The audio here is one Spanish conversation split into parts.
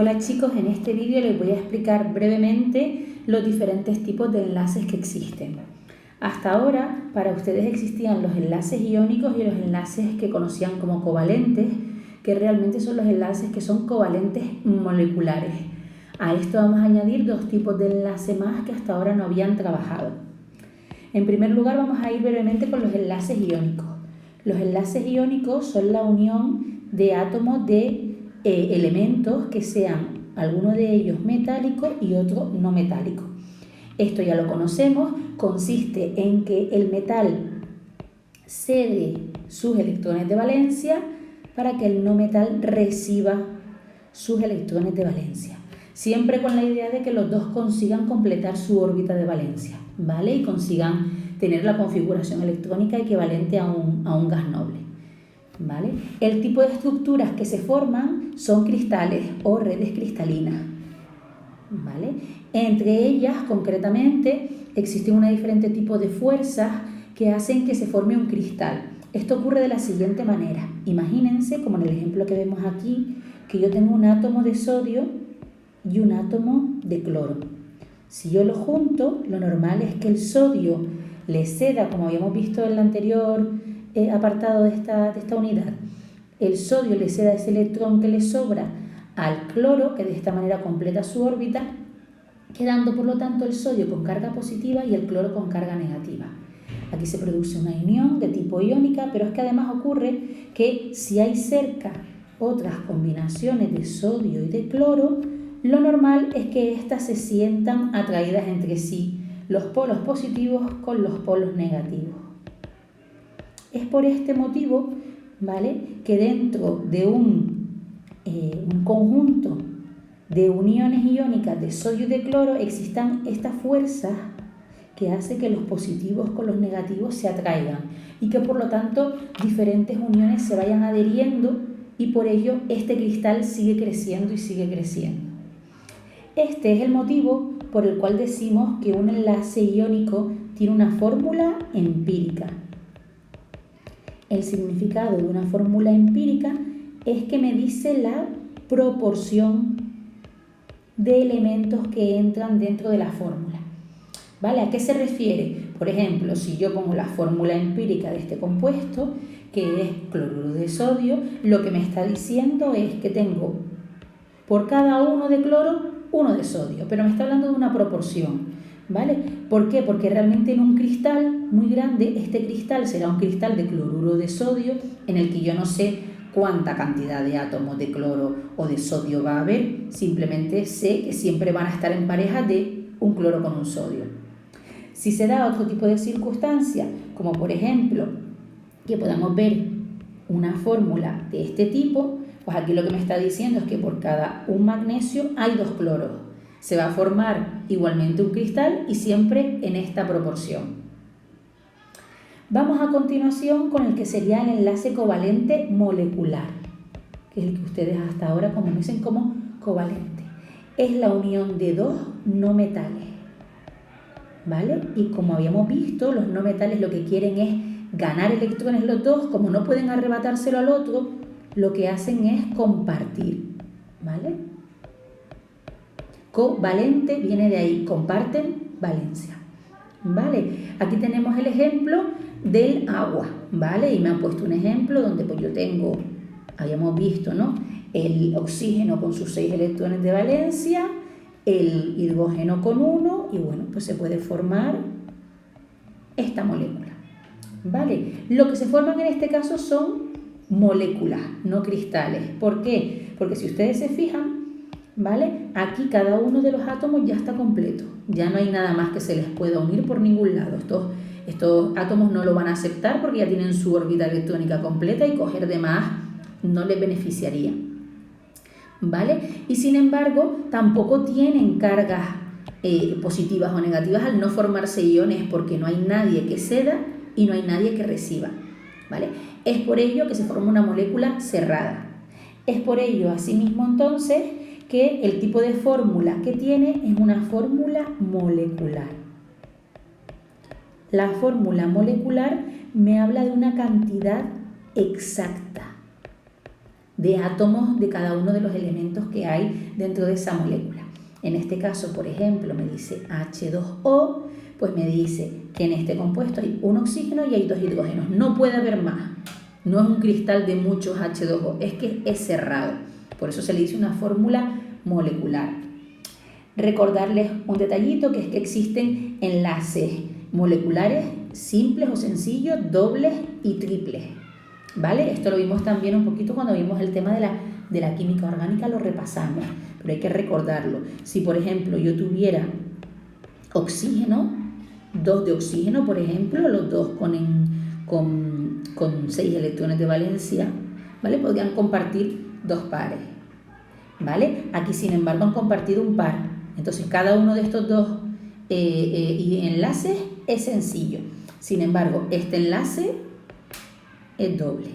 Hola chicos, en este vídeo les voy a explicar brevemente los diferentes tipos de enlaces que existen. Hasta ahora, para ustedes existían los enlaces iónicos y los enlaces que conocían como covalentes, que realmente son los enlaces que son covalentes moleculares. A esto vamos a añadir dos tipos de enlace más que hasta ahora no habían trabajado. En primer lugar, vamos a ir brevemente con los enlaces iónicos. Los enlaces iónicos son la unión de átomos de elementos que sean alguno de ellos metálico y otro no metálico. Esto ya lo conocemos, consiste en que el metal cede sus electrones de valencia para que el no metal reciba sus electrones de valencia. Siempre con la idea de que los dos consigan completar su órbita de valencia, ¿vale? Y consigan tener la configuración electrónica equivalente a un gas noble. ¿Vale? El tipo de estructuras que se forman son cristales o redes cristalinas. ¿Vale? Entre ellas, concretamente, existen un diferente tipo de fuerzas que hacen que se forme un cristal. Esto ocurre de la siguiente manera. Imagínense, como en el ejemplo que vemos aquí, que yo tengo un átomo de sodio y un átomo de cloro. Si yo lo junto, lo normal es que el sodio le ceda, como habíamos visto en el anterior apartado de esta unidad, el sodio le ceda ese electrón que le sobra al cloro, que de esta manera completa su órbita, quedando por lo tanto el sodio con carga positiva y el cloro con carga negativa. Aquí se produce una unión de tipo iónica, pero es que además ocurre que si hay cerca otras combinaciones de sodio y de cloro, lo normal es que éstas se sientan atraídas entre sí, los polos positivos con los polos negativos. Es por este motivo, ¿vale?, que dentro de un conjunto de uniones iónicas de sodio y de cloro existan estas fuerzas que hacen que los positivos con los negativos se atraigan y que por lo tanto diferentes uniones se vayan adheriendo y por ello este cristal sigue creciendo y sigue creciendo. Este es el motivo por el cual decimos que un enlace iónico tiene una fórmula empírica. El significado de una fórmula empírica es que me dice la proporción de elementos que entran dentro de la fórmula. ¿Vale? ¿A qué se refiere? Por ejemplo, si yo pongo la fórmula empírica de este compuesto, que es cloruro de sodio, lo que me está diciendo es que tengo por cada uno de cloro, uno de sodio, pero me está hablando de una proporción. ¿Vale? ¿Por qué? Porque realmente en un cristal muy grande, este cristal será un cristal de cloruro de sodio en el que yo no sé cuánta cantidad de átomos de cloro o de sodio va a haber, simplemente sé que siempre van a estar en pareja de un cloro con un sodio. Si se da otro tipo de circunstancia, como por ejemplo que podamos ver una fórmula de este tipo, pues aquí lo que me está diciendo es que por cada un magnesio hay dos cloros. Se va a formar igualmente un cristal y siempre en esta proporción. Vamos a continuación con el que sería el enlace covalente molecular, que es el que ustedes hasta ahora conocen como covalente. Es la unión de dos no metales, ¿vale? Y como habíamos visto, los no metales lo que quieren es ganar electrones los dos. Como no pueden arrebatárselo al otro, lo que hacen es compartir, ¿vale? Covalente viene de ahí, comparten valencia, ¿vale? Aquí tenemos el ejemplo del agua, ¿vale? Y me han puesto un ejemplo donde pues yo tengo, habíamos visto, ¿no?, el oxígeno con sus 6 electrones de valencia, el hidrógeno con 1 y bueno, pues se puede formar esta molécula, ¿vale? Lo que se forman en este caso son moléculas, no cristales. ¿Por qué? Porque si ustedes se fijan, ¿vale?, aquí cada uno de los átomos ya está completo, ya no hay nada más que se les pueda unir por ningún lado. Estos átomos no lo van a aceptar porque ya tienen su órbita electrónica completa y coger de más no les beneficiaría, ¿vale? Y sin embargo tampoco tienen cargas positivas o negativas al no formarse iones, porque no hay nadie que ceda y no hay nadie que reciba, ¿vale? Es por ello que se forma una molécula cerrada. Es por ello, asimismo, entonces, que el tipo de fórmula que tiene es una fórmula molecular. La fórmula molecular me habla de una cantidad exacta, de átomos de cada uno de los elementos que hay dentro de esa molécula. En este caso, por ejemplo, me dice H2O, pues me dice que en este compuesto hay un oxígeno y hay 2 hidrógenos. No puede haber más. No es un cristal de muchos H2O, es que es cerrado. Por eso se le dice una fórmula molecular. Recordarles un detallito, que es que existen enlaces moleculares simples o sencillos, dobles y triples. ¿Vale? Esto lo vimos también un poquito cuando vimos el tema de la química orgánica, lo repasamos, pero hay que recordarlo. Si, por ejemplo, yo tuviera oxígeno, 2 de oxígeno, por ejemplo, los dos con 6 electrones de valencia, ¿vale? Podrían compartir 2 pares, ¿vale? Aquí, sin embargo, han compartido un par. Entonces, cada uno de estos dos enlaces es sencillo. Sin embargo, este enlace es doble.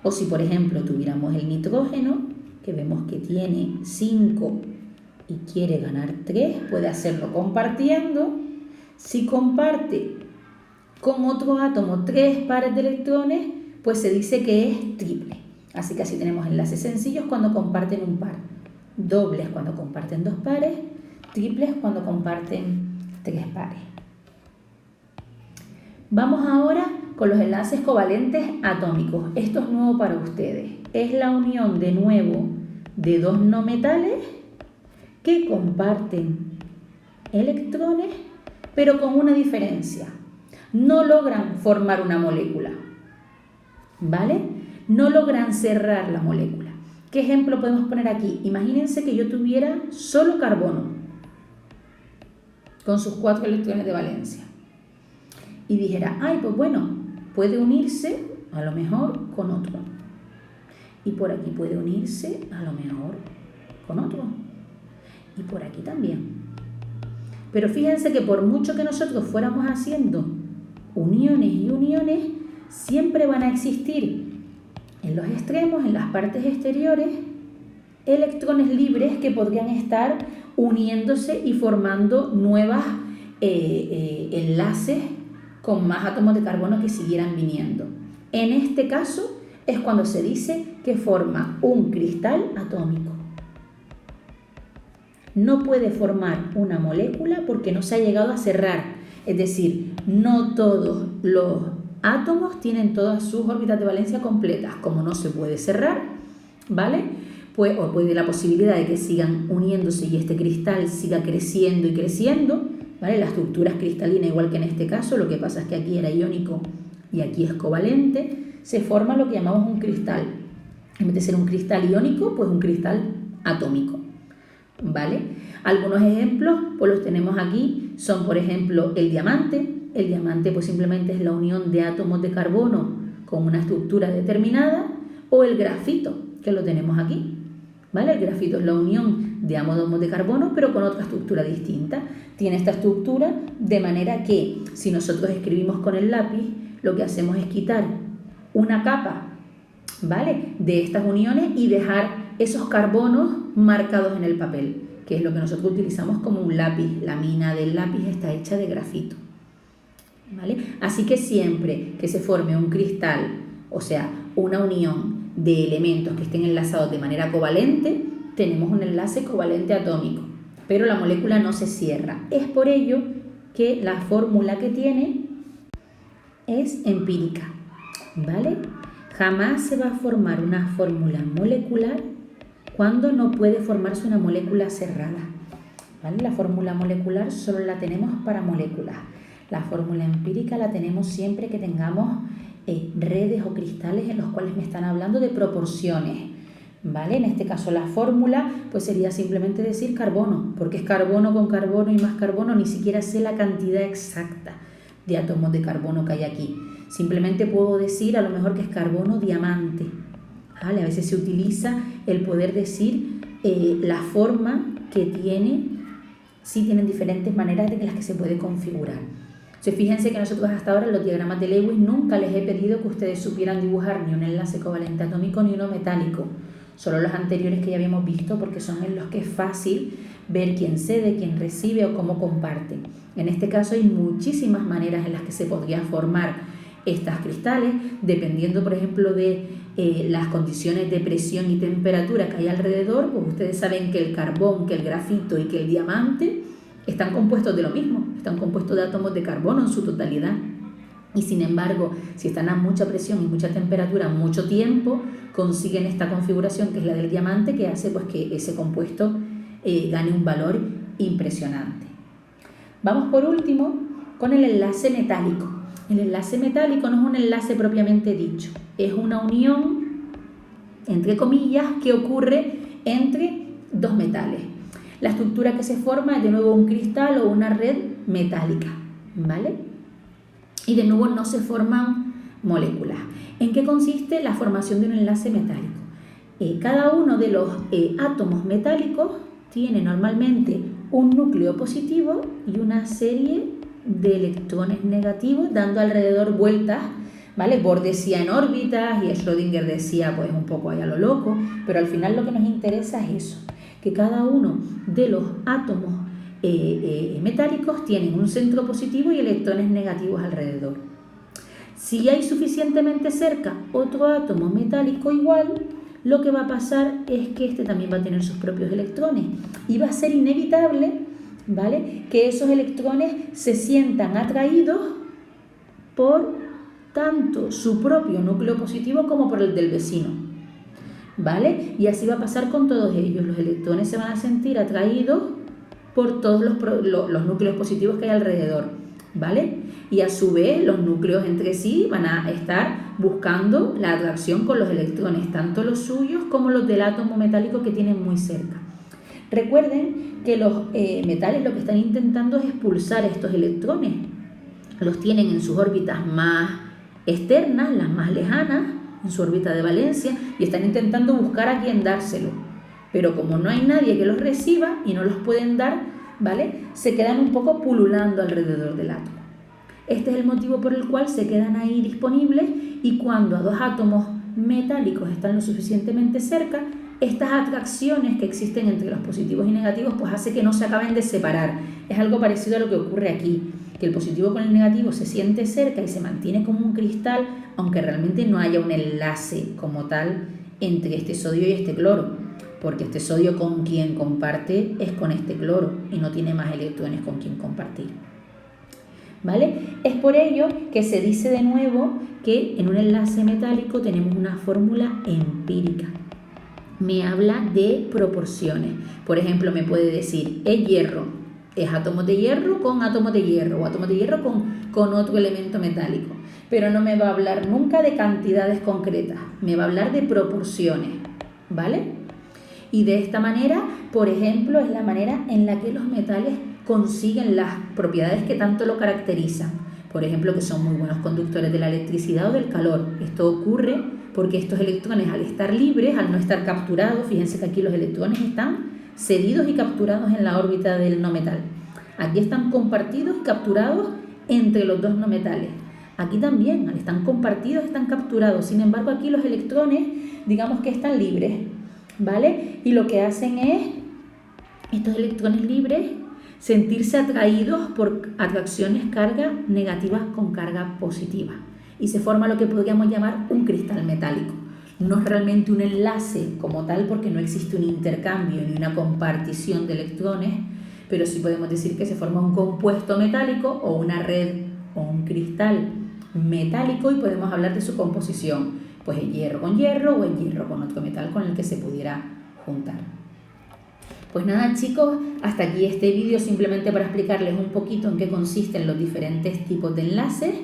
O si, por ejemplo, tuviéramos el nitrógeno, que vemos que tiene 5 y quiere ganar 3, puede hacerlo compartiendo. Si comparte con otro átomo 3 pares de electrones, pues se dice que es triple. Así que así tenemos enlaces sencillos cuando comparten un par, dobles cuando comparten 2 pares, triples cuando comparten 3 pares. Vamos ahora con los enlaces covalentes atómicos. Esto es nuevo para ustedes. Es la unión de nuevo de 2 no metales que comparten electrones, pero con una diferencia. No logran formar una molécula, ¿vale? No logran cerrar la molécula. ¿Qué ejemplo podemos poner aquí? Imagínense que yo tuviera solo carbono, con sus 4 electrones de valencia. Y dijera, ay, pues bueno, puede unirse a lo mejor con otro. Y por aquí puede unirse a lo mejor con otro. Y por aquí también. Pero fíjense que por mucho que nosotros fuéramos haciendo uniones y uniones, siempre van a existir en los extremos, en las partes exteriores, electrones libres que podrían estar uniéndose y formando nuevas enlaces con más átomos de carbono que siguieran viniendo. En este caso es cuando se dice que forma un cristal atómico. No puede formar una molécula porque no se ha llegado a cerrar. Es decir, no todos los átomos tienen todas sus órbitas de valencia completas. Como no se puede cerrar, ¿vale? Pues, o puede la posibilidad de que sigan uniéndose y este cristal siga creciendo y creciendo, ¿vale? La estructura es cristalina igual que en este caso, lo que pasa es que aquí era iónico y aquí es covalente. Se forma lo que llamamos un cristal. En vez de ser un cristal iónico, pues un cristal atómico, ¿vale? Algunos ejemplos, pues los tenemos aquí, son por ejemplo el diamante. El diamante pues simplemente es la unión de átomos de carbono con una estructura determinada, o el grafito, que lo tenemos aquí, ¿vale? El grafito es la unión de átomos de carbono pero con otra estructura distinta. Tiene esta estructura de manera que si nosotros escribimos con el lápiz, lo que hacemos es quitar una capa, ¿vale?, de estas uniones y dejar esos carbonos marcados en el papel, que es lo que nosotros utilizamos como un lápiz. La mina del lápiz está hecha de grafito, ¿vale? Así que siempre que se forme un cristal, o sea, una unión de elementos que estén enlazados de manera covalente, tenemos un enlace covalente atómico, pero la molécula no se cierra. Es por ello que la fórmula que tiene es empírica, ¿vale? Jamás se va a formar una fórmula molecular cuando no puede formarse una molécula cerrada, ¿vale? La fórmula molecular solo la tenemos para moléculas. La fórmula empírica la tenemos siempre que tengamos redes o cristales en los cuales me están hablando de proporciones, ¿vale? En este caso la fórmula pues sería simplemente decir carbono, porque es carbono con carbono y más carbono, ni siquiera sé la cantidad exacta de átomos de carbono que hay aquí. Simplemente puedo decir a lo mejor que es carbono diamante, ¿vale? A veces se utiliza el poder decir la forma que tiene, sí tienen diferentes maneras de las que se puede configurar. Entonces, fíjense que nosotros hasta ahora en los diagramas de Lewis nunca les he pedido que ustedes supieran dibujar ni un enlace covalente atómico ni uno metálico, solo los anteriores que ya habíamos visto, porque son en los que es fácil ver quién cede, quién recibe o cómo comparte. En este caso hay muchísimas maneras en las que se podría formar estas cristales, dependiendo, por ejemplo, de las condiciones de presión y temperatura que hay alrededor, pues ustedes saben que el carbón, que el grafito y que el diamante están compuestos de lo mismo, están compuestos de átomos de carbono en su totalidad. Y sin embargo, si están a mucha presión y mucha temperatura mucho tiempo, consiguen esta configuración que es la del diamante, que hace pues que ese compuesto gane un valor impresionante. Vamos por último con el enlace metálico. El enlace metálico no es un enlace propiamente dicho, es una unión, entre comillas, que ocurre entre dos metales. La estructura que se forma es de nuevo un cristal o una red metálica, ¿vale? Y de nuevo no se forman moléculas. ¿En qué consiste la formación de un enlace metálico? Cada uno de los átomos metálicos tiene normalmente un núcleo positivo y una serie de electrones negativos dando alrededor vueltas, ¿vale? Bohr decía en órbitas y Schrödinger decía pues un poco ahí a lo loco, pero al final lo que nos interesa es eso, que cada uno de los átomos metálicos tienen un centro positivo y electrones negativos alrededor. Si hay suficientemente cerca otro átomo metálico igual, lo que va a pasar es que este también va a tener sus propios electrones y va a ser inevitable, ¿vale?, que esos electrones se sientan atraídos por tanto su propio núcleo positivo como por el del vecino, ¿vale? Y así va a pasar con todos ellos. Los electrones se van a sentir atraídos por todos los núcleos positivos que hay alrededor, ¿vale? Y a su vez los núcleos entre sí van a estar buscando la atracción con los electrones, tanto los suyos como los del átomo metálico que tienen muy cerca. Recuerden que los metales lo que están intentando es expulsar estos electrones. Los tienen en sus órbitas más externas, las más lejanas, en su órbita de valencia, y están intentando buscar a quién dárselo. Pero como no hay nadie que los reciba y no los pueden dar, ¿vale?, se quedan un poco pululando alrededor del átomo. Este es el motivo por el cual se quedan ahí disponibles, y cuando a dos átomos metálicos están lo suficientemente cerca, estas atracciones que existen entre los positivos y negativos pues hace que no se acaben de separar. Es algo parecido a lo que ocurre aquí, que el positivo con el negativo se siente cerca y se mantiene como un cristal, aunque realmente no haya un enlace como tal entre este sodio y este cloro, porque este sodio con quien comparte es con este cloro y no tiene más electrones con quien compartir, ¿vale? Es por ello que se dice de nuevo que en un enlace metálico tenemos una fórmula empírica. Me habla de proporciones. Por ejemplo, me puede decir, es hierro, es átomos de hierro con átomos de hierro, o átomos de hierro con otro elemento metálico. Pero no me va a hablar nunca de cantidades concretas, me va a hablar de proporciones, ¿vale? Y de esta manera, por ejemplo, es la manera en la que los metales consiguen las propiedades que tanto lo caracterizan. Por ejemplo, que son muy buenos conductores de la electricidad o del calor. Esto ocurre porque estos electrones, al estar libres, al no estar capturados, fíjense que aquí los electrones están cedidos y capturados en la órbita del no metal. Aquí están compartidos y capturados entre los dos no metales. Aquí también, al estar compartidos, están capturados. Sin embargo, aquí los electrones, digamos que están libres, ¿vale? Y lo que hacen es, estos electrones libres, sentirse atraídos por atracciones carga negativas con carga positiva. Y se forma lo que podríamos llamar un cristal metálico. No es realmente un enlace como tal porque no existe un intercambio ni una compartición de electrones, pero sí podemos decir que se forma un compuesto metálico o una red o un cristal metálico, y podemos hablar de su composición, pues el hierro con hierro o el hierro con otro metal con el que se pudiera juntar. Pues nada, chicos, hasta aquí este vídeo, simplemente para explicarles un poquito en qué consisten los diferentes tipos de enlaces,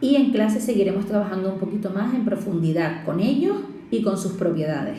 y en clase seguiremos trabajando un poquito más en profundidad con ellos y con sus propiedades.